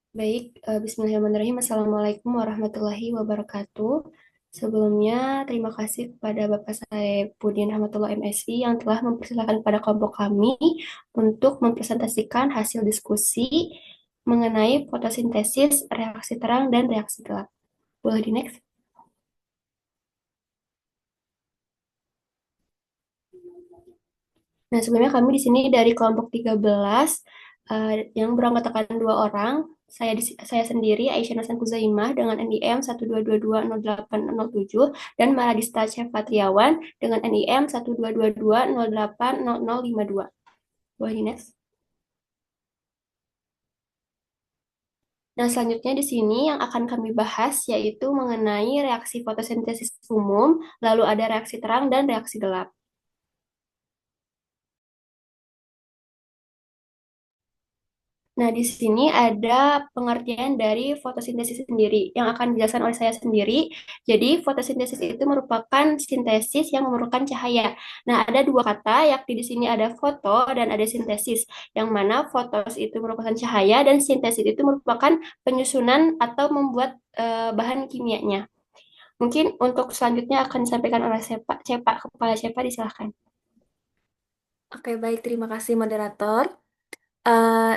Baik, Bismillahirrahmanirrahim. Assalamualaikum warahmatullahi wabarakatuh. Sebelumnya, terima kasih kepada Bapak Saifuddin Rahmatullah MSI yang telah mempersilahkan kepada kelompok kami untuk mempresentasikan hasil diskusi mengenai fotosintesis, reaksi terang, dan reaksi gelap. Boleh di next? Nah, sebelumnya kami di sini dari kelompok 13 yang beranggotakan dua orang. Saya sendiri Aisyah Nasan Kuzaimah dengan NIM 122208007 dan Maradista Cefatriawan dengan NIM 12220800052. Boleh di next. Nah, selanjutnya di sini yang akan kami bahas yaitu mengenai reaksi fotosintesis umum, lalu ada reaksi terang dan reaksi gelap. Nah, di sini ada pengertian dari fotosintesis sendiri yang akan dijelaskan oleh saya sendiri. Jadi, fotosintesis itu merupakan sintesis yang memerlukan cahaya. Nah, ada dua kata, yakni di sini ada foto dan ada sintesis, yang mana fotos itu merupakan cahaya dan sintesis itu merupakan penyusunan atau membuat bahan kimianya. Mungkin untuk selanjutnya akan disampaikan oleh Cepak, Kepala Cepak, disilahkan. Oke, baik. Terima kasih, moderator.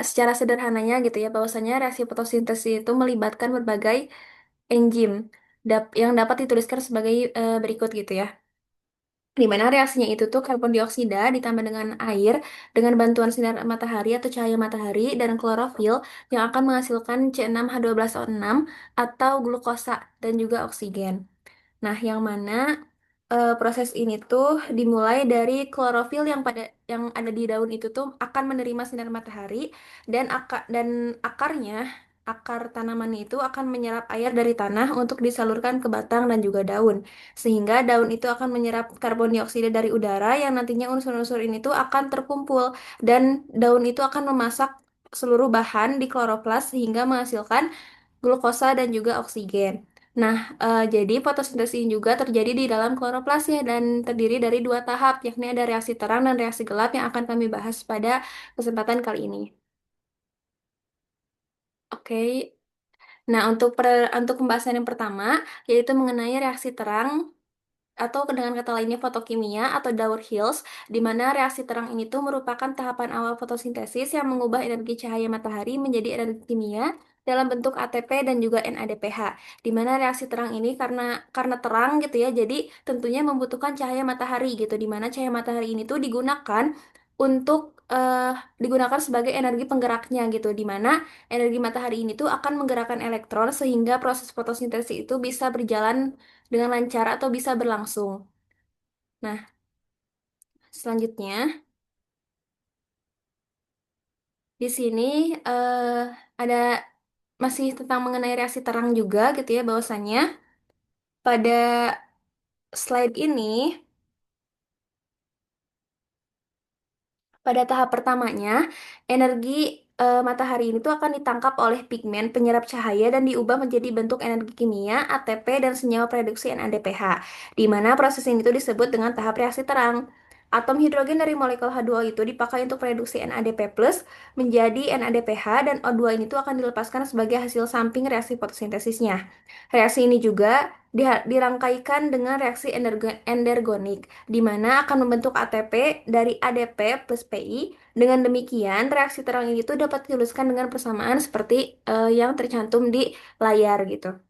Secara sederhananya gitu ya, bahwasanya reaksi fotosintesis itu melibatkan berbagai enzim yang dapat dituliskan sebagai berikut gitu ya. Di mana reaksinya itu tuh karbon dioksida ditambah dengan air dengan bantuan sinar matahari atau cahaya matahari dan klorofil yang akan menghasilkan C6H12O6 atau glukosa dan juga oksigen. Nah, yang mana proses ini tuh dimulai dari klorofil yang ada di daun itu tuh akan menerima sinar matahari dan akarnya akar tanaman itu akan menyerap air dari tanah untuk disalurkan ke batang dan juga daun. Sehingga daun itu akan menyerap karbon dioksida dari udara yang nantinya unsur-unsur ini tuh akan terkumpul dan daun itu akan memasak seluruh bahan di kloroplas sehingga menghasilkan glukosa dan juga oksigen. Nah, jadi fotosintesis ini juga terjadi di dalam kloroplas ya dan terdiri dari dua tahap, yakni ada reaksi terang dan reaksi gelap yang akan kami bahas pada kesempatan kali ini. Oke, nah untuk pembahasan yang pertama yaitu mengenai reaksi terang atau dengan kata lainnya fotokimia atau Dower-Hills, di mana reaksi terang ini tuh merupakan tahapan awal fotosintesis yang mengubah energi cahaya matahari menjadi energi kimia dalam bentuk ATP dan juga NADPH. Di mana reaksi terang ini karena terang gitu ya, jadi tentunya membutuhkan cahaya matahari gitu, di mana cahaya matahari ini tuh untuk digunakan sebagai energi penggeraknya gitu, di mana energi matahari ini tuh akan menggerakkan elektron sehingga proses fotosintesis itu bisa berjalan dengan lancar atau bisa berlangsung. Nah, selanjutnya di sini ada masih tentang mengenai reaksi terang juga gitu ya bahwasannya pada slide ini pada tahap pertamanya, energi matahari ini tuh akan ditangkap oleh pigmen penyerap cahaya dan diubah menjadi bentuk energi kimia, ATP, dan senyawa reduksi NADPH, di mana proses ini tuh disebut dengan tahap reaksi terang. Atom hidrogen dari molekul H2O itu dipakai untuk reduksi NADP+ menjadi NADPH dan O2 ini tuh akan dilepaskan sebagai hasil samping reaksi fotosintesisnya. Reaksi ini juga dirangkaikan dengan reaksi endergonik di mana akan membentuk ATP dari ADP plus PI. Dengan demikian, reaksi terang ini tuh dapat dituliskan dengan persamaan seperti yang tercantum di layar gitu.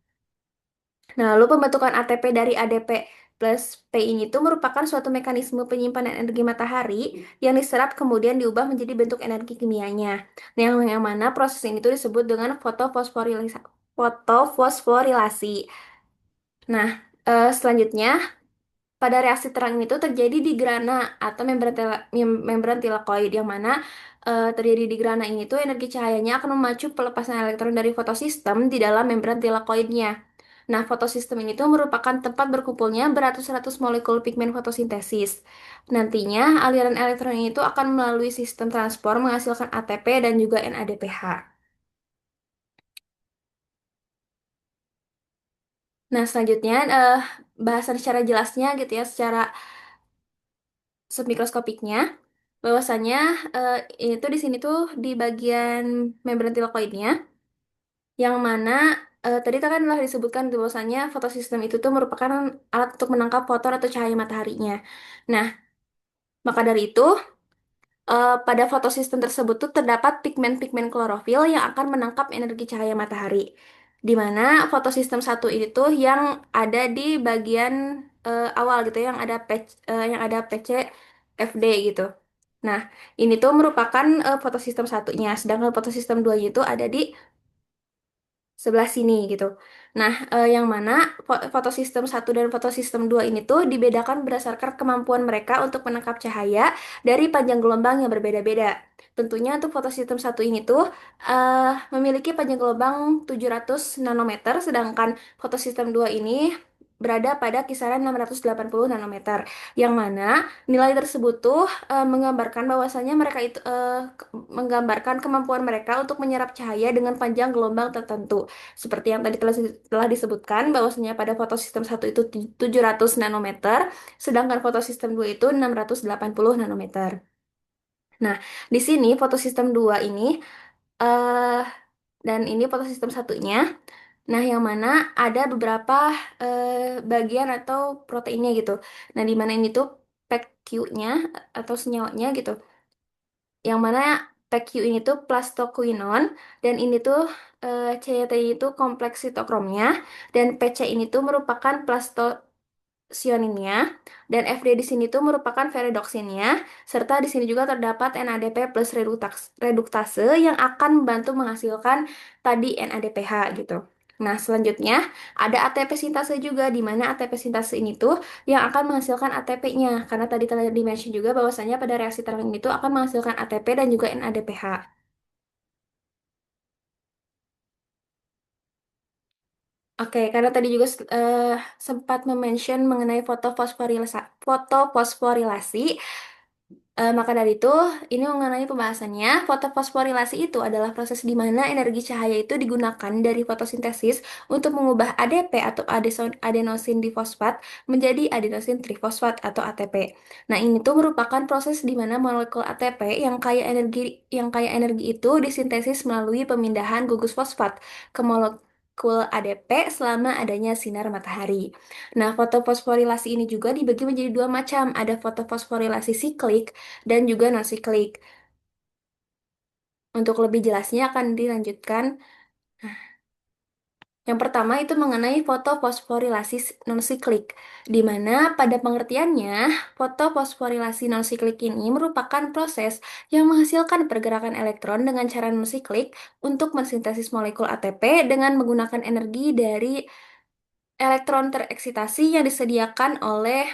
Nah, lalu pembentukan ATP dari ADP plus PI ini tuh merupakan suatu mekanisme penyimpanan energi matahari yang diserap kemudian diubah menjadi bentuk energi kimianya. Nah, yang mana proses ini tuh disebut dengan fotofosforilasi. Nah, selanjutnya pada reaksi terang itu terjadi di grana atau membran tilakoid yang mana terjadi di grana ini tuh energi cahayanya akan memacu pelepasan elektron dari fotosistem di dalam membran tilakoidnya. Nah, fotosistem ini tuh merupakan tempat berkumpulnya beratus-ratus molekul pigmen fotosintesis. Nantinya, aliran elektron ini tuh akan melalui sistem transport menghasilkan ATP dan juga NADPH. Nah, selanjutnya bahasan secara jelasnya gitu ya, secara submikroskopiknya bahwasanya ini tuh di sini tuh di bagian membran tilakoidnya Yang mana tadi kan telah disebutkan bahwasanya fotosistem itu tuh merupakan alat untuk menangkap foton atau cahaya mataharinya. Nah, maka dari itu pada fotosistem tersebut tuh terdapat pigmen-pigmen klorofil yang akan menangkap energi cahaya matahari. Di mana fotosistem satu ini tuh yang ada di bagian awal gitu, yang ada PC FD gitu. Nah, ini tuh merupakan fotosistem satunya, sedangkan fotosistem 2 itu ada di sebelah sini gitu. Nah, yang mana fotosistem satu dan fotosistem 2 ini tuh dibedakan berdasarkan kemampuan mereka untuk menangkap cahaya dari panjang gelombang yang berbeda-beda. Tentunya untuk fotosistem satu ini tuh memiliki panjang gelombang 700 nanometer, sedangkan fotosistem 2 ini berada pada kisaran 680 nanometer. Yang mana nilai tersebut tuh menggambarkan bahwasanya mereka itu menggambarkan kemampuan mereka untuk menyerap cahaya dengan panjang gelombang tertentu. Seperti yang tadi telah disebutkan bahwasanya pada fotosistem satu itu 700 nanometer, sedangkan fotosistem 2 itu 680 nanometer. Nah, di sini fotosistem 2 ini eh dan ini fotosistem satunya. Nah, yang mana ada beberapa bagian atau proteinnya gitu. Nah, di mana ini tuh PECQ-nya atau senyawanya gitu. Yang mana PECQ ini tuh plastoquinone dan ini tuh CYT itu kompleks sitokromnya dan PC ini tuh merupakan sioninnya dan FD di sini tuh merupakan ferredoksinnya serta di sini juga terdapat NADP plus reduktase yang akan membantu menghasilkan tadi NADPH gitu. Nah, selanjutnya ada ATP sintase juga di mana ATP sintase ini tuh yang akan menghasilkan ATP-nya karena tadi telah di-mention juga bahwasanya pada reaksi terang ini tuh akan menghasilkan ATP dan juga NADPH. Oke, karena tadi juga sempat mention mengenai fotofosforilasi. Maka dari itu, ini mengenai pembahasannya, fotofosforilasi itu adalah proses di mana energi cahaya itu digunakan dari fotosintesis untuk mengubah ADP atau adenosin difosfat menjadi adenosin trifosfat atau ATP. Nah, ini tuh merupakan proses di mana molekul ATP yang kaya energi itu disintesis melalui pemindahan gugus fosfat ke molekul ADP selama adanya sinar matahari. Nah, fotofosforilasi ini juga dibagi menjadi dua macam. Ada fotofosforilasi siklik dan juga non-siklik. Untuk lebih jelasnya akan dilanjutkan. Yang pertama itu mengenai fotofosforilasi non-siklik, di mana pada pengertiannya, fotofosforilasi non-siklik ini merupakan proses yang menghasilkan pergerakan elektron dengan cara non-siklik untuk mensintesis molekul ATP dengan menggunakan energi dari elektron tereksitasi yang disediakan oleh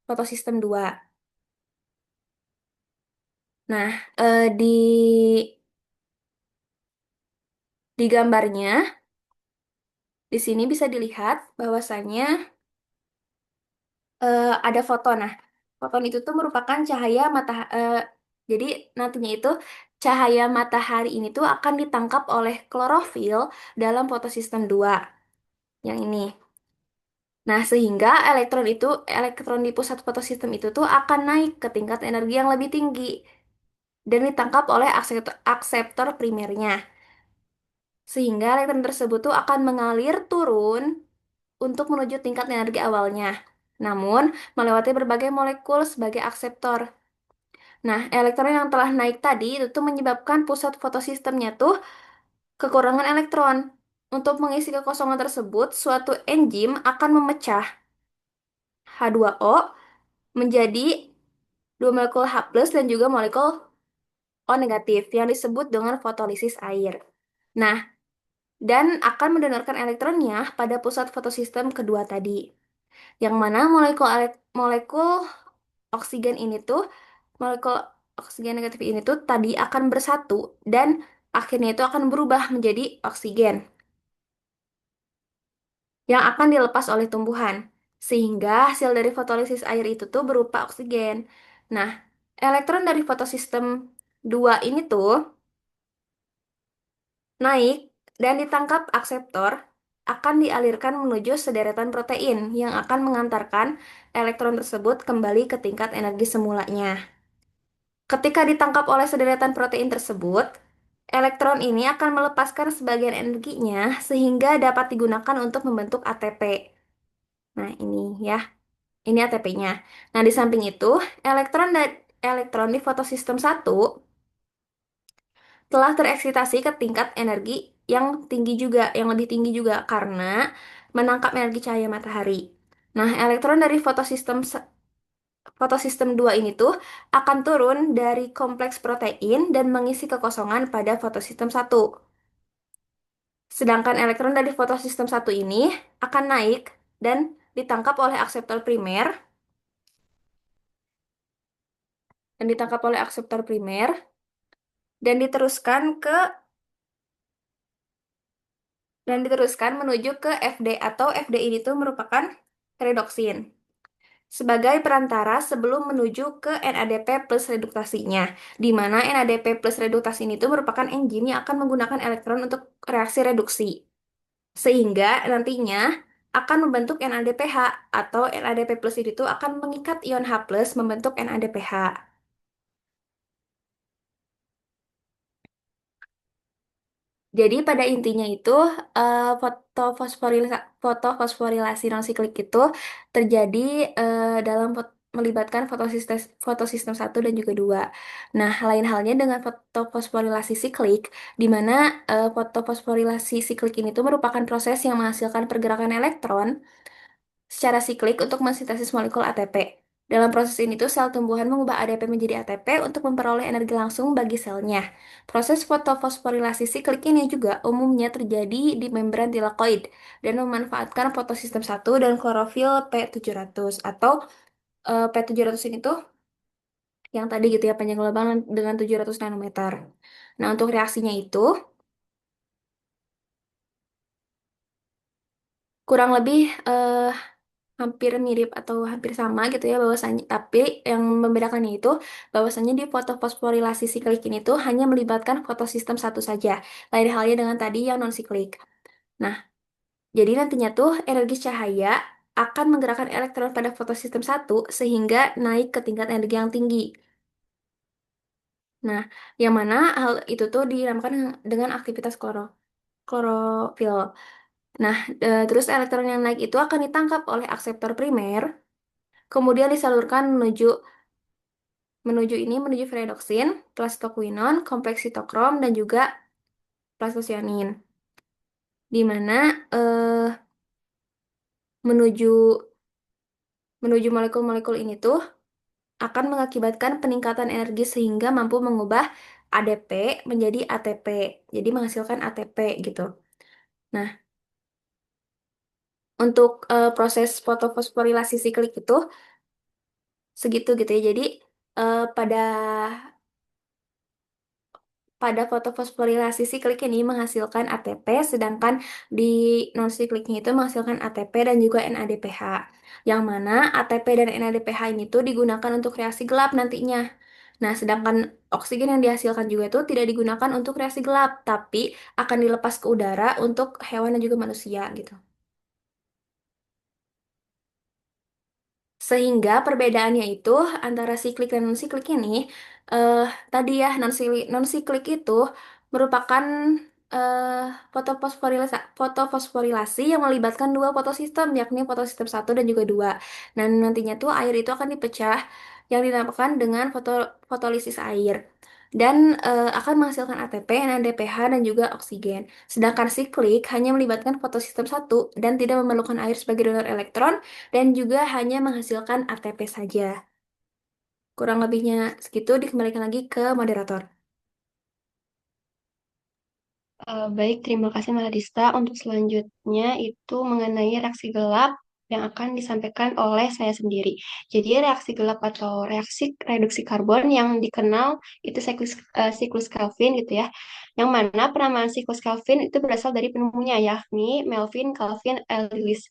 fotosistem 2. Nah, di gambarnya, di sini bisa dilihat bahwasannya ada foton. Nah, foton itu tuh merupakan cahaya matahari. Jadi nantinya itu cahaya matahari ini tuh akan ditangkap oleh klorofil dalam fotosistem 2 yang ini. Nah, sehingga elektron di pusat fotosistem itu tuh akan naik ke tingkat energi yang lebih tinggi dan ditangkap oleh akseptor primernya. Sehingga elektron tersebut tuh akan mengalir turun untuk menuju tingkat energi awalnya. Namun, melewati berbagai molekul sebagai akseptor. Nah, elektron yang telah naik tadi itu tuh menyebabkan pusat fotosistemnya tuh kekurangan elektron. Untuk mengisi kekosongan tersebut, suatu enzim akan memecah H2O menjadi dua molekul H+ plus dan juga molekul O negatif yang disebut dengan fotolisis air. Nah, dan akan mendonorkan elektronnya pada pusat fotosistem kedua tadi. Yang mana molekul oksigen ini tuh, molekul oksigen negatif ini tuh tadi akan bersatu dan akhirnya itu akan berubah menjadi oksigen yang akan dilepas oleh tumbuhan. Sehingga hasil dari fotolisis air itu tuh berupa oksigen. Nah, elektron dari fotosistem 2 ini tuh naik dan ditangkap akseptor akan dialirkan menuju sederetan protein yang akan mengantarkan elektron tersebut kembali ke tingkat energi semulanya. Ketika ditangkap oleh sederetan protein tersebut, Elektron ini akan melepaskan sebagian energinya sehingga dapat digunakan untuk membentuk ATP. Nah, ini ya. Ini ATP-nya. Nah, di samping itu, elektron di fotosistem satu telah tereksitasi ke tingkat energi yang tinggi juga, yang lebih tinggi juga karena menangkap energi cahaya matahari. Nah, elektron dari fotosistem 2 ini tuh akan turun dari kompleks protein dan mengisi kekosongan pada fotosistem satu. Sedangkan elektron dari fotosistem satu ini akan naik dan ditangkap oleh akseptor primer dan diteruskan menuju ke FD atau FD ini tuh merupakan redoksin sebagai perantara sebelum menuju ke NADP plus reduktasinya, di mana NADP plus reduktasi ini tuh merupakan enzim yang akan menggunakan elektron untuk reaksi reduksi, sehingga nantinya akan membentuk NADPH atau NADP plus ini tuh akan mengikat ion H plus membentuk NADPH. Jadi pada intinya itu fotofosforilasi non-siklik itu terjadi dalam melibatkan fotosistem satu dan juga 2. Nah, lain halnya dengan fotofosforilasi siklik, di mana fotofosforilasi siklik ini tuh merupakan proses yang menghasilkan pergerakan elektron secara siklik untuk mensintesis molekul ATP. Dalam proses ini tuh sel tumbuhan mengubah ADP menjadi ATP untuk memperoleh energi langsung bagi selnya. Proses fotofosforilasi siklik ini juga umumnya terjadi di membran tilakoid dan memanfaatkan fotosistem satu dan klorofil P700 atau P700 ini tuh yang tadi gitu ya panjang gelombang dengan 700 nanometer. Nah, untuk reaksinya itu kurang lebih hampir mirip atau hampir sama gitu ya bahwasannya, tapi yang membedakannya itu bahwasannya di fotofosforilasi siklik ini tuh hanya melibatkan fotosistem satu saja, lain halnya dengan tadi yang non siklik. Nah, jadi nantinya tuh energi cahaya akan menggerakkan elektron pada fotosistem satu sehingga naik ke tingkat energi yang tinggi. Nah, yang mana hal itu tuh dinamakan dengan aktivitas klorofil. Nah, terus elektron yang naik itu akan ditangkap oleh akseptor primer, kemudian disalurkan menuju ferredoksin, plastoquinon, kompleks sitokrom, dan juga plastosianin. Di mana menuju menuju molekul-molekul ini tuh akan mengakibatkan peningkatan energi sehingga mampu mengubah ADP menjadi ATP. Jadi menghasilkan ATP gitu. Nah, untuk proses fotofosforilasi siklik itu segitu gitu ya. Jadi pada fotofosforilasi siklik ini menghasilkan ATP, sedangkan di non-sikliknya itu menghasilkan ATP dan juga NADPH. Yang mana ATP dan NADPH ini tuh digunakan untuk reaksi gelap nantinya. Nah, sedangkan oksigen yang dihasilkan juga itu tidak digunakan untuk reaksi gelap, tapi akan dilepas ke udara untuk hewan dan juga manusia gitu. Sehingga perbedaannya itu antara siklik dan non-siklik ini, eh, tadi ya non-siklik itu merupakan eh, fotofosforilasi yang melibatkan dua fotosistem, yakni fotosistem satu dan juga dua. Dan nantinya tuh air itu akan dipecah yang dinamakan dengan fotolisis air. Dan akan menghasilkan ATP, NADPH, dan juga oksigen. Sedangkan siklik hanya melibatkan fotosistem satu dan tidak memerlukan air sebagai donor elektron dan juga hanya menghasilkan ATP saja. Kurang lebihnya segitu, dikembalikan lagi ke moderator. Baik, terima kasih Maladista. Untuk selanjutnya itu mengenai reaksi gelap yang akan disampaikan oleh saya sendiri. Jadi reaksi gelap atau reaksi reduksi karbon yang dikenal itu siklus Kelvin gitu ya. Yang mana penamaan siklus Kelvin itu berasal dari penemunya yakni Melvin Calvin Lewis.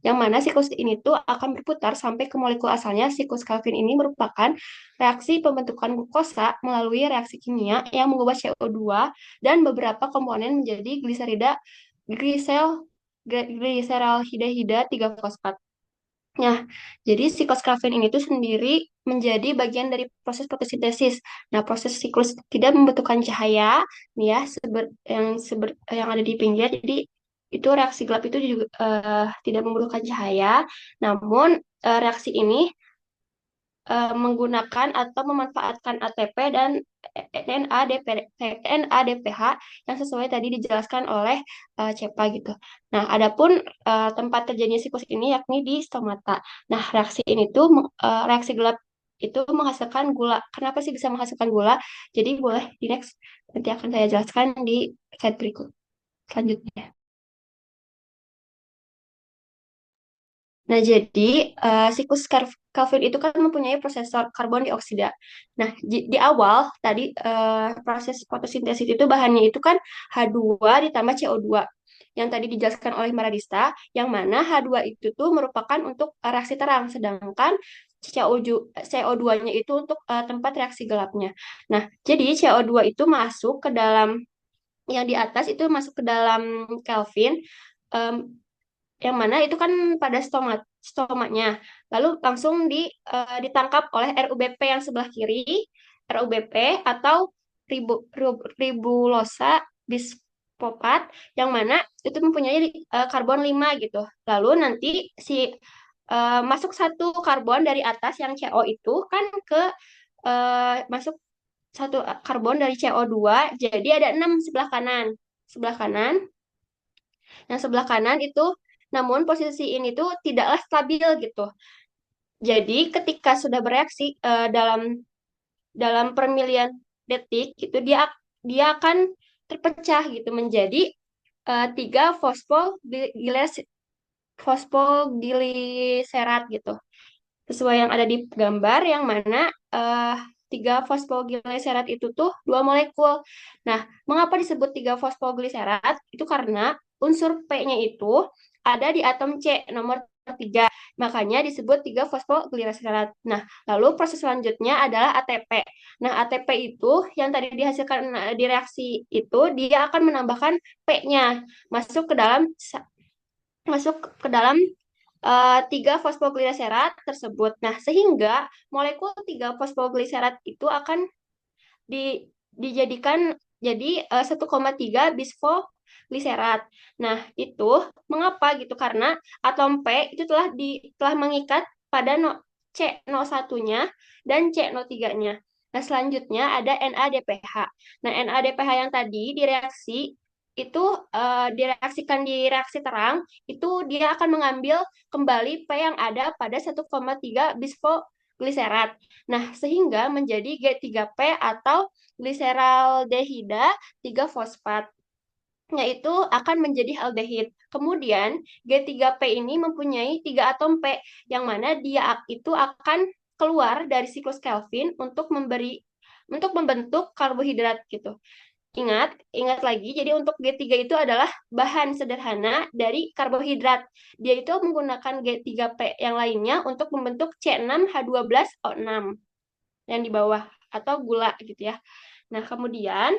Yang mana siklus ini tuh akan berputar sampai ke molekul asalnya. Siklus Calvin ini merupakan reaksi pembentukan glukosa melalui reaksi kimia yang mengubah CO2 dan beberapa komponen menjadi glisel gliseraldehyda 3 fosfat. Nah, jadi siklus Calvin ini tuh sendiri menjadi bagian dari proses fotosintesis. Nah, proses siklus tidak membutuhkan cahaya, nih ya, yang ada di pinggir. Jadi itu reaksi gelap itu juga tidak membutuhkan cahaya. Namun reaksi ini menggunakan atau memanfaatkan ATP dan NADPH yang sesuai tadi dijelaskan oleh CEPA gitu. Nah, adapun tempat terjadinya siklus ini yakni di stomata. Nah, reaksi ini tuh reaksi gelap itu menghasilkan gula. Kenapa sih bisa menghasilkan gula? Jadi boleh di next nanti akan saya jelaskan di slide berikut selanjutnya. Nah, jadi siklus Calvin itu kan mempunyai prosesor karbon dioksida. Nah, di awal tadi proses fotosintesis itu bahannya itu kan H2 ditambah CO2 yang tadi dijelaskan oleh Maradista, yang mana H2 itu tuh merupakan untuk reaksi terang, sedangkan CO2-nya itu untuk tempat reaksi gelapnya. Nah, jadi CO2 itu masuk ke dalam yang di atas itu masuk ke dalam Kelvin, em, yang mana itu kan pada stomatnya. Lalu langsung ditangkap oleh RUBP yang sebelah kiri, RUBP atau ribulosa bisfosfat yang mana itu mempunyai karbon 5 gitu. Lalu nanti masuk satu karbon dari atas yang CO itu kan ke masuk satu karbon dari CO2, jadi ada 6 sebelah kanan. Sebelah kanan yang sebelah kanan itu, namun posisi ini tuh tidaklah stabil gitu. Jadi ketika sudah bereaksi dalam permilian detik itu dia akan terpecah gitu menjadi tiga fosfogiliserat gitu. Sesuai yang ada di gambar yang mana tiga fosfogliserat itu tuh dua molekul. Nah, mengapa disebut tiga fosfogliserat? Itu karena unsur P-nya itu ada di atom C nomor 3. Makanya disebut tiga fosfogliserat. Nah, lalu proses selanjutnya adalah ATP. Nah, ATP itu yang tadi dihasilkan di reaksi itu dia akan menambahkan P-nya masuk ke dalam tiga fosfogliserat tersebut. Nah, sehingga molekul tiga fosfogliserat itu akan dijadikan jadi 1,3 bisfosgliserat. Nah, itu mengapa gitu? Karena atom P itu telah mengikat pada C01-nya dan C03-nya. Nah, selanjutnya ada NADPH. Nah, NADPH yang tadi itu direaksikan di reaksi terang, itu dia akan mengambil kembali P yang ada pada 1,3 bisfosgliserat. Nah, sehingga menjadi G3P atau gliseraldehida 3 fosfat, yaitu akan menjadi aldehid. Kemudian G3P ini mempunyai 3 atom P yang mana dia itu akan keluar dari siklus Kelvin untuk membentuk karbohidrat gitu. Ingat lagi, jadi untuk G3 itu adalah bahan sederhana dari karbohidrat. Dia itu menggunakan G3P yang lainnya untuk membentuk C6H12O6 yang di bawah atau gula gitu ya. Nah, kemudian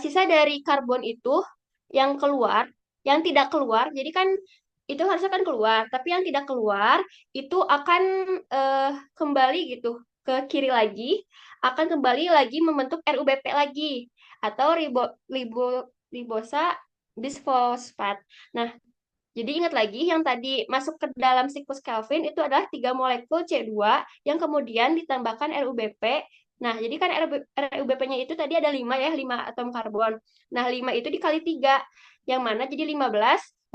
sisa dari karbon itu yang keluar, yang tidak keluar, jadi kan itu harusnya kan keluar, tapi yang tidak keluar itu akan eh, kembali gitu ke kiri lagi, akan kembali lagi membentuk RUBP lagi atau ribosa bisfosfat. Nah, jadi ingat lagi yang tadi masuk ke dalam siklus Kelvin itu adalah tiga molekul C2 yang kemudian ditambahkan RUBP. Nah, jadi kan RUBP-nya itu tadi ada 5 ya, 5 atom karbon. Nah, 5 itu dikali 3, yang mana jadi 15,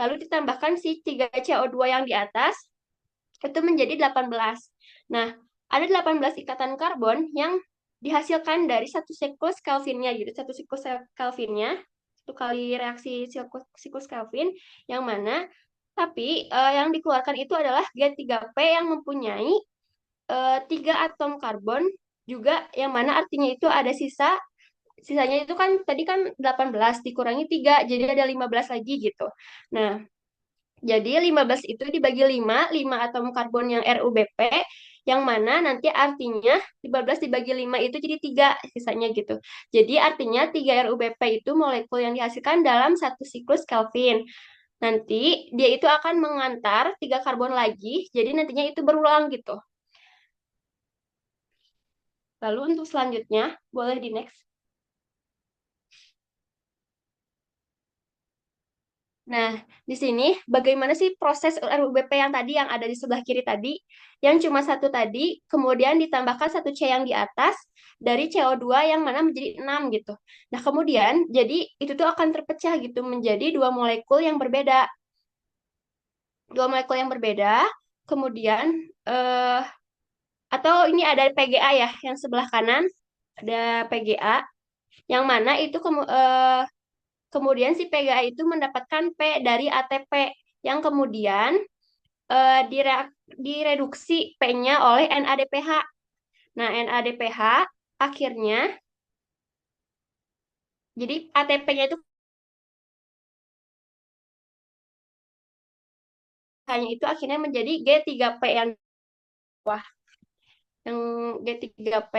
lalu ditambahkan si 3 CO2 yang di atas, itu menjadi 18. Nah, ada 18 ikatan karbon yang dihasilkan dari satu siklus Kelvinnya, gitu. Satu siklus Kelvinnya, satu kali reaksi siklus Kelvin, yang mana tapi yang dikeluarkan itu adalah G3P yang mempunyai 3 atom karbon juga, yang mana artinya itu ada sisanya itu kan tadi kan 18 dikurangi 3 jadi ada 15 lagi gitu. Nah, jadi 15 itu dibagi 5 atom karbon yang RUBP, yang mana nanti artinya 15 dibagi 5 itu jadi 3 sisanya gitu. Jadi artinya 3 RUBP itu molekul yang dihasilkan dalam satu siklus Kelvin. Nanti dia itu akan mengantar tiga karbon lagi, jadi nantinya itu berulang gitu. Lalu untuk selanjutnya, boleh di next. Nah, di sini bagaimana sih proses RUBP yang tadi yang ada di sebelah kiri tadi, yang cuma satu tadi, kemudian ditambahkan satu C yang di atas dari CO2 yang mana menjadi 6 gitu. Nah, kemudian jadi itu tuh akan terpecah gitu menjadi dua molekul yang berbeda. Dua molekul yang berbeda, kemudian eh atau ini ada PGA ya, yang sebelah kanan ada PGA yang mana itu kemudian si PGA itu mendapatkan P dari ATP yang kemudian direduksi P-nya oleh NADPH. Nah, NADPH akhirnya, jadi ATP-nya itu hanya itu akhirnya menjadi G3P yang wah, yang G3P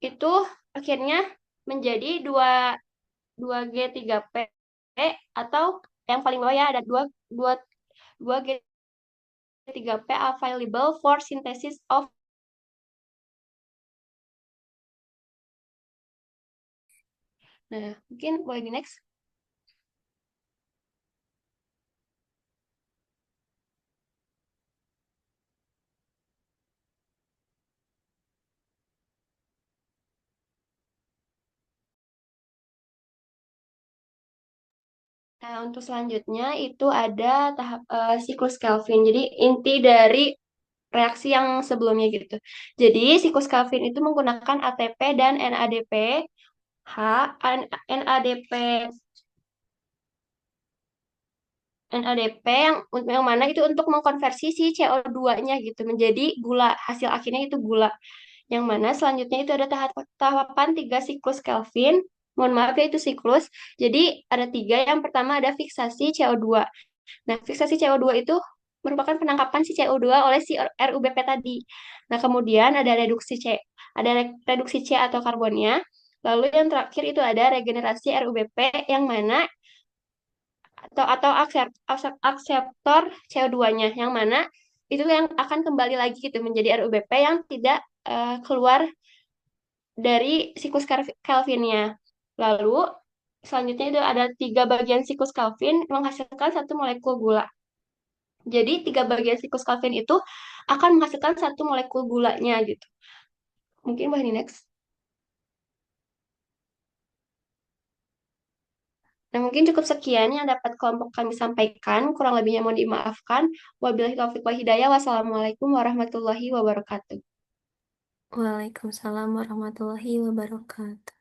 itu akhirnya menjadi dua dua G3P atau yang paling bawah ya ada dua dua dua G3P available for synthesis of. Nah, mungkin boleh di next. Nah, untuk selanjutnya itu ada tahap siklus Kelvin. Jadi inti dari reaksi yang sebelumnya gitu. Jadi siklus Kelvin itu menggunakan ATP dan NADP, H, NADP, NADP yang mana itu untuk mengkonversi si CO2-nya gitu menjadi gula. Hasil akhirnya itu gula. Yang mana selanjutnya itu ada tahapan tiga siklus Kelvin. Mohon maaf ya itu siklus. Jadi ada tiga. Yang pertama ada fiksasi CO2. Nah, fiksasi CO2 itu merupakan penangkapan si CO2 oleh si RUBP tadi. Nah, kemudian ada reduksi C. Ada reduksi C atau karbonnya. Lalu yang terakhir itu ada regenerasi RUBP yang mana atau akseptor CO2-nya yang mana itu yang akan kembali lagi gitu menjadi RUBP yang tidak keluar dari siklus Kelvinnya. Lalu selanjutnya itu ada tiga bagian siklus Kelvin menghasilkan satu molekul gula. Jadi tiga bagian siklus Kelvin itu akan menghasilkan satu molekul gulanya gitu. Mungkin boleh di next. Nah, mungkin cukup sekian yang dapat kelompok kami sampaikan. Kurang lebihnya mohon dimaafkan. Wabillahi taufiq wal hidayah. Wassalamualaikum warahmatullahi wabarakatuh. Waalaikumsalam warahmatullahi wabarakatuh.